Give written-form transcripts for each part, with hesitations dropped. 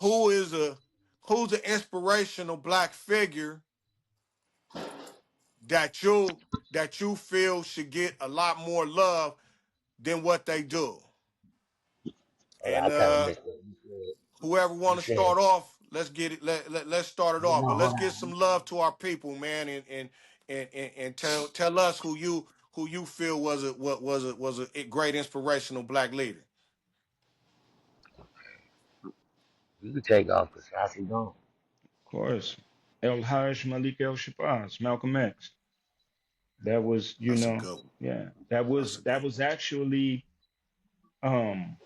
who is a who's an inspirational black figure that you feel should get a lot more love than what they do. Hey, And I kind of missed it. whoever You want to said, start off, let's get it. Let's start it well, off. no, But let's hold get on. some love to our people, man, and tell us who you feel was a great inspirational black leader. You can take off because I see gone. Of course. El Hajj Malik El Shabazz, Malcolm X. That was, That's a good one. yeah, That's a that good was one. actually um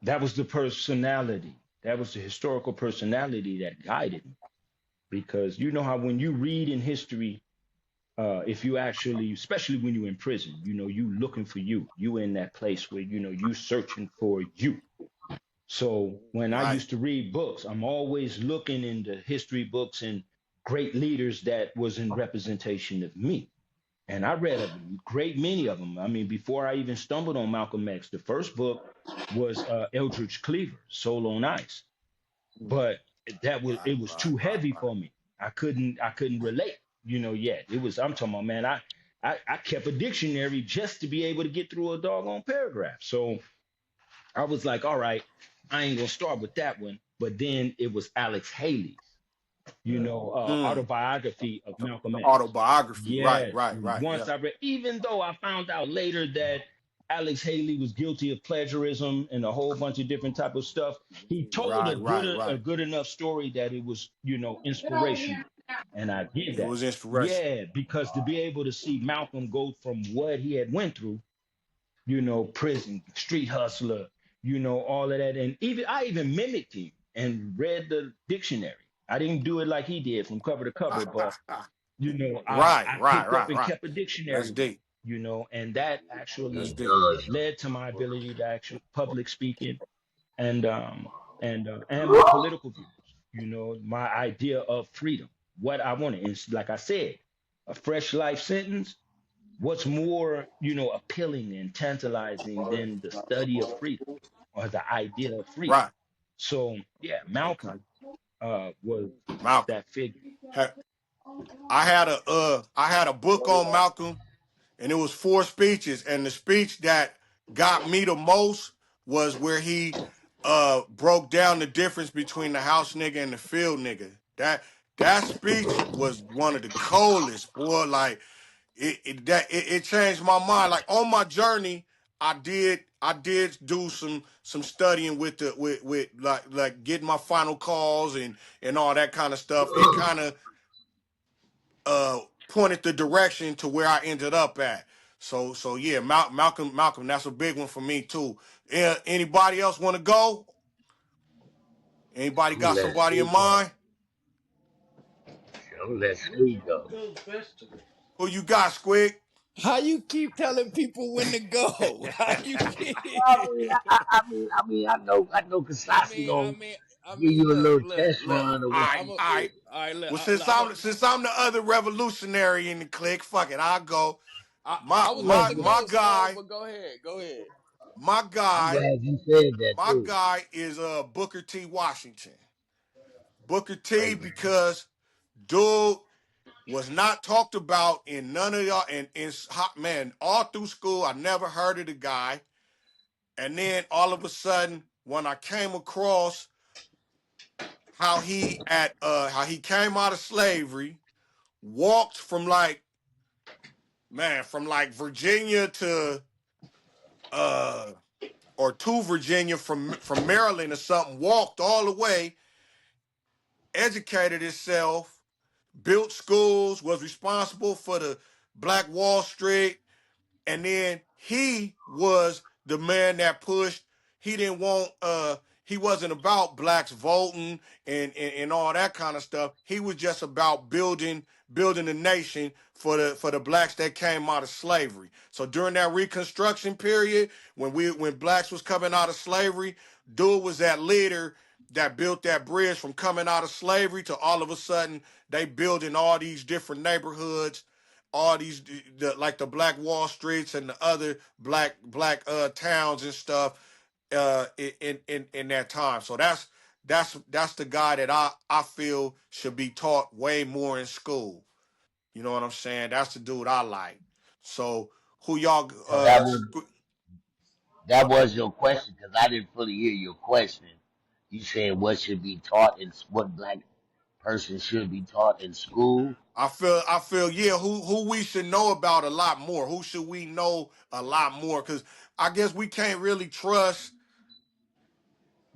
that was the personality. That was the historical personality that guided me. Because you know how when you read in history, if you actually, especially when you're in prison, you looking for you in that place where you searching for you. So when I Right. used to read books, I'm always looking in the history books and great leaders that was in representation of me. And I read a great many of them. I mean, before I even stumbled on Malcolm X, the first book was Eldridge Cleaver, Soul on Ice. But Right. it was Right. too Right. heavy Right. for me. I couldn't relate, yet. It was I'm talking about, man, I kept a dictionary just to be able to get through a doggone paragraph. So I was like, all right, I ain't gonna start with that one. But then it was Alex Haley's, Mm. autobiography of Malcolm X. Autobiography. Right. Yes. Right. Right. Once Yep. I read, even though I found out later that Alex Haley was guilty of plagiarism and a whole bunch of different type of stuff, he told Right. Right. a Right. good enough story that it was, inspirational. And I did It that. was inspirational. Yeah, because to be able to see Malcolm go from what he had went through, prison, street hustler, all of that. And I even mimicked him and read the dictionary. I didn't do it like he did from cover to cover, but Right. I Right. picked up Right. and Right. kept a dictionary That's with deep. me, and that That's actually deep. Done. led to my ability to actually public speaking and and my political views, my idea of freedom, what I wanted. And like I said, a fresh life sentence. What's more, appealing and tantalizing than the study of freedom or the idea of freedom? Right. So yeah, Okay. Malcolm was Malcolm. that figure. Ha- I had a book on Malcolm, and it was four speeches, and the speech that got me the most was where he broke down the difference between the house nigga and the field nigga. That speech was one of the coldest, boy. Like it changed my mind. Like on my journey, I did do some studying with the with like getting my final calls and all that kind of stuff. It kind of pointed the direction to where I ended up at. So yeah, Malcolm, that's a big one for me too. Anybody else want to go? Anybody I'm gonna got let somebody in Squeak go. mind? I'm gonna let Squeak go. Who you got, Squig? How you keep telling people when to go? How you keep? I know, I Kasasi mean, I gonna mean, I give mean, you a look, little look, test look. run or All what right, I'm a, all right. all right. Look, Well, look, I'm a. since I'm the other revolutionary in the clique, fuck it, I'll go. My I was about my to my go, Smoke, guy, but go ahead, go ahead. my I'm guy, glad you said that my too. guy is Booker T. Washington. Booker T. Great man. because dude was not talked about in none of y'all and hot man all through school. I never heard of the guy, and then all of a sudden, when I came across how he came out of slavery, walked from like Virginia to uh or to Virginia from Maryland or something, walked all the way, educated himself, built schools, was responsible for the Black Wall Street. And then he was the man that pushed. He didn't want he wasn't about blacks voting and all that kind of stuff. He was just about building a nation for the blacks that came out of slavery. So during that reconstruction period, when blacks was coming out of slavery, dude was that leader that built that bridge from coming out of slavery to all of a sudden they building all these different neighborhoods, all these like the Black Wall Streets and the other black towns and stuff in that time. So that's the guy that I feel should be taught way more in school. You know what I'm saying? That's the dude I like. So who y'all So that go ahead. was your question because I didn't fully hear your question. You said what should be taught in what black person should be taught in school. I feel yeah, who we should know about a lot more. Who should we know a lot more? Cause I guess we can't really trust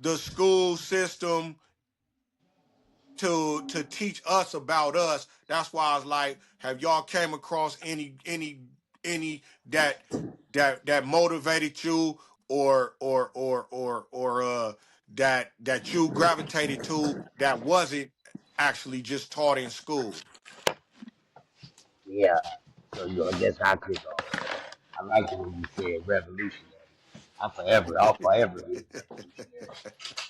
the school system to teach us about us. That's why I was like, have y'all came across any that motivated you or that you gravitated to that wasn't actually just taught in school? Yeah. So I guess I click off. I like the way you said revolutionary. I'll forever be revolutionary.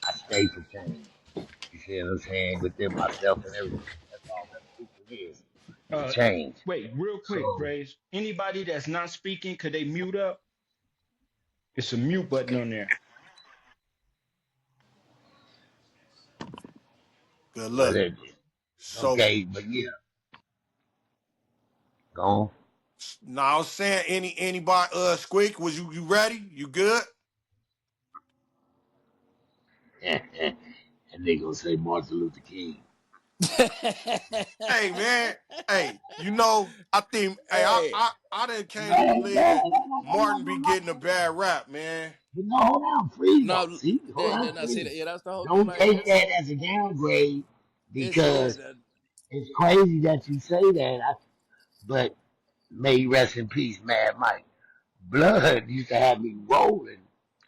I stay for change. You see what I'm saying? Within myself and everything. That's all revolution is. It's Uh, change. Wait, real quick, So, praise. Anybody that's not speaking, could they mute up? It's a mute button on there. Good well, luck. So okay, but yeah, go now I was saying anybody Squeak, was you ready? You good? on. And they gonna say Martin Luther King. Hey man, hey, you know, I think hey, Hey, I done came to No, believe Martin be getting a bad rap, man. but no, hold on, free no, though. See, hold on, then I see free. that. Yeah, that's the whole thing. Don't Like take that as a downgrade it's yeah, because it's crazy that you say that. But may he rest in peace, Mad Mike. Blood used to have me rolling.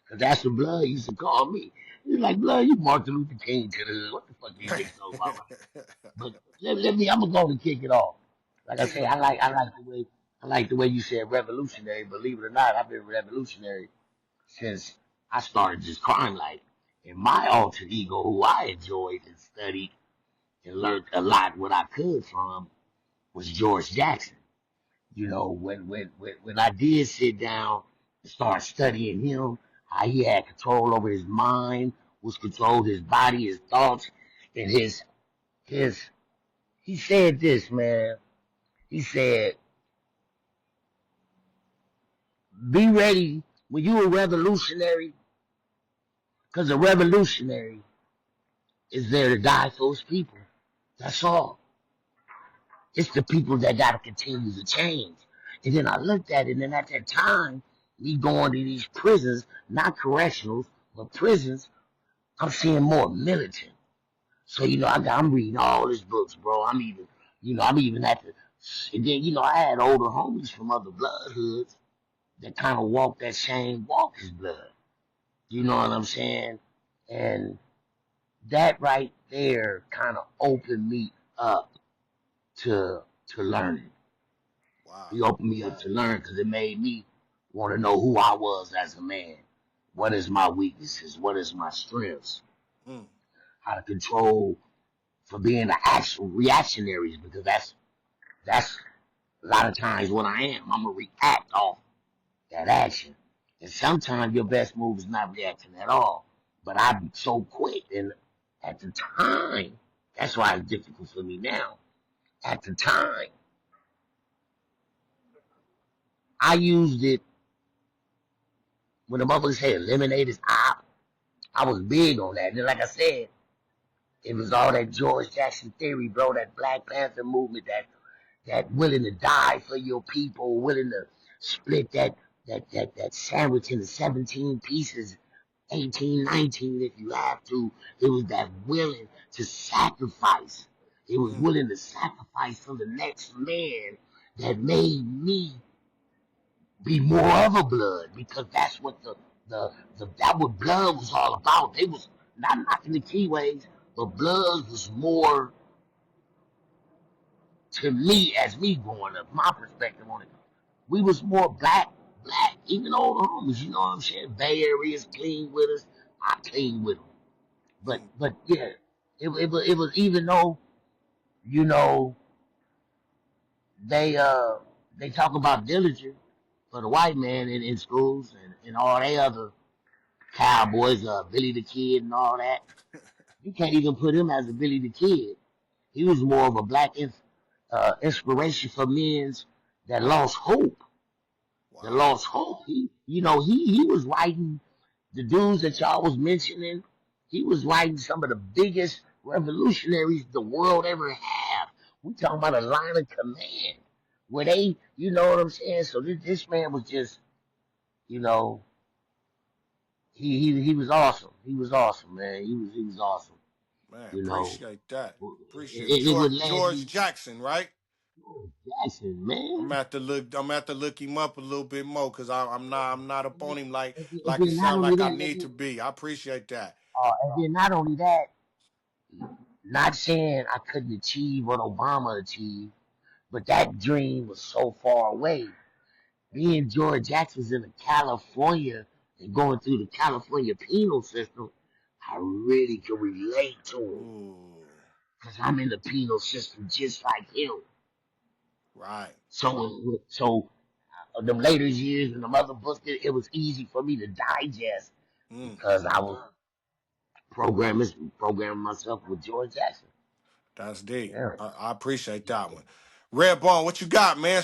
Cause that's what Blood used to call me. He was like, Blood, you Martin Luther King to the hood. What the fuck are you niggas talking about? But let me, I'm gonna go and kick it off. Like I Kick it say, off. I like the way you said revolutionary. Believe it or not, I've been revolutionary since I started just crying like. And my alter ego, who I enjoyed and studied and learned a lot what I could from, was George Jackson. You know, when I did sit down and start studying him, how he had control over his mind, was controlled his body, his thoughts, and his he said this, man. He said, be ready when you a revolutionary, because a revolutionary is there to die for his people. That's all. It's the people that got to continue to change. And then I looked at it, and at that time, me going to these prisons, not correctionals, but prisons, I'm seeing more militant. So, I'm reading all these books, bro. I'm even at the, and then, I had older homies from other blood hoods that kind of walk that same walk as blood. You know what I'm saying? And that right there kind of opened me up to learning. Wow. He opened me up to learn because it made me want to know who I was as a man. What is my weaknesses? What is my strengths? Mm. How to control for being the actual reactionaries because that's a lot of times what I am. I'm gonna react off that action. And sometimes your best move is not reacting at all. But I'm so quick and at the time, that's why it's difficult for me now. At the time, I used it when the motherfuckers say eliminate his op. I was big on that. And like I said, it was all that George Jackson theory, bro, that Black Panther movement, that willing to die for your people, willing to split that sandwich into 17 pieces, 18, 19 if you have to. It was that willing to sacrifice. It was Mm. willing to sacrifice for the next man that made me be more of a blood because that's what that what blood was all about. They was not knocking the keyways, but blood was more to me as me growing up, my perspective on it. We was more black, even older homies, you know what I'm saying? Bay Area's clean with us, I clean with them. Mm. But yeah, it was even though, you know, they uh they talk about diligence for the white man in schools and all they other cowboys, Billy the Kid and all that. You can't even put him as a Billy the Kid. He was more of a black inspiration for men that lost hope. That Wow. lost hope. He was writing the dudes that y'all was mentioning. He was writing some of the biggest revolutionaries the world ever had. We talking about a line of command where they, you know what I'm saying. So this man was just, you know, he was awesome. He was awesome, man. He was awesome. Man, You know, appreciate that. Appreciate it George would land George me. Jackson, right? Oh, Jackson, I'm man. gonna have to look. I'm gonna have to look him up a little bit more because I'm not up on him And like it then not sounds only like I that, need nigga, to be. I appreciate that. and then not only that, not saying I couldn't achieve what Obama achieved, but that dream was so far away. Me and George Jackson's in California and going through the California penal system, I really can relate to him Ooh, because I'm in the penal system just like him. right. So them later years and the other books, it was easy for me to digest Mm, because I was programming myself with George Jackson. that's deep. Yeah. I appreciate that one. Redbone, what you got, man?